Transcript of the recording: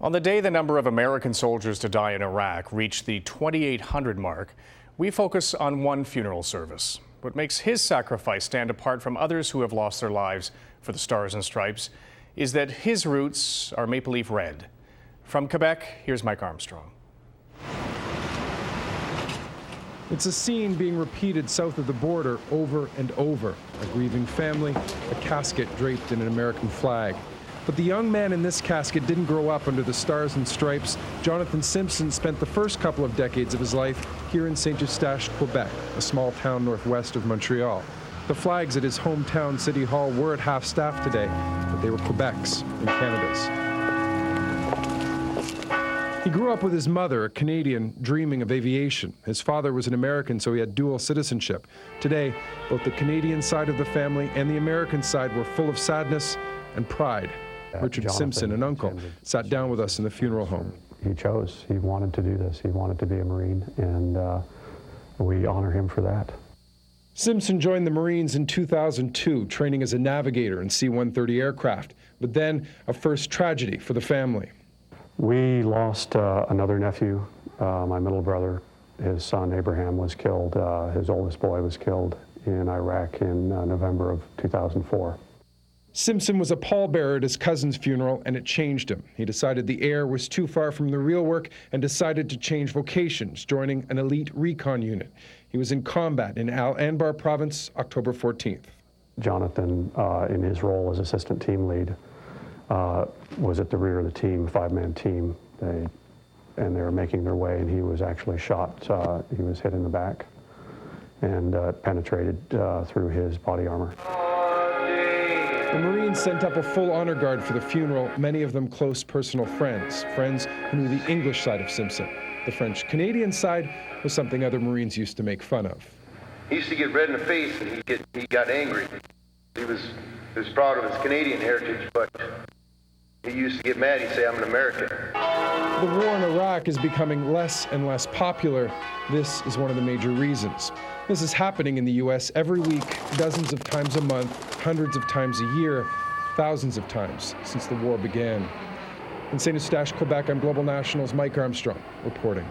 On the day the number of American soldiers to die in Iraq reached the 2,800 mark, we focus on one funeral service. What makes his sacrifice stand apart from others who have lost their lives for the Stars and Stripes is that his roots are maple leaf red. From Quebec, here's Mike Armstrong. It's a scene being repeated south of the border over and over. A grieving family, a casket draped in an American flag. But the young man in this casket didn't grow up under the Stars and Stripes. Jonathan Simpson spent the first couple of decades of his life here in St. Eustache, Quebec, a small town northwest of Montreal. The flags at his hometown city hall were at half-staff today, but they were Quebec's and Canada's. He grew up with his mother, a Canadian, dreaming of aviation. His father was an American, so he had dual citizenship. Today, both the Canadian side of the family and the American side were full of sadness and pride. Richard Simpson, an uncle, sat down with us in the funeral home. He chose. He wanted to do this. He wanted to be a Marine, and we honor him for that. Simpson joined the Marines in 2002, training as a navigator in C-130 aircraft, but then a first tragedy for the family. We lost another nephew, my middle brother. His son, Abraham, was killed. His oldest boy was killed in Iraq in November of 2004. Simpson was a pallbearer at his cousin's funeral, and it changed him. He decided the air was too far from the real work and decided to change vocations, joining an elite recon unit. He was in combat in Al Anbar province, October 14th. Jonathan, in his role as assistant team lead, was at the rear of the team, five-man team. They were making their way, and he was actually shot. He was hit in the back and penetrated through his body armor. The Marines sent up a full honor guard for the funeral, many of them close personal friends who knew the English side of Simpson. The French-Canadian side was something other Marines used to make fun of. He used to get red in the face and he got angry. He was proud of his Canadian heritage, but he used to get mad. He'd say, "I'm an American." The war in Iraq is becoming less and less popular. This is one of the major reasons. This is happening in the U.S. every week, dozens of times a month, hundreds of times a year, thousands of times since the war began. In St. Eustache, Quebec, I'm Global National's Mike Armstrong reporting.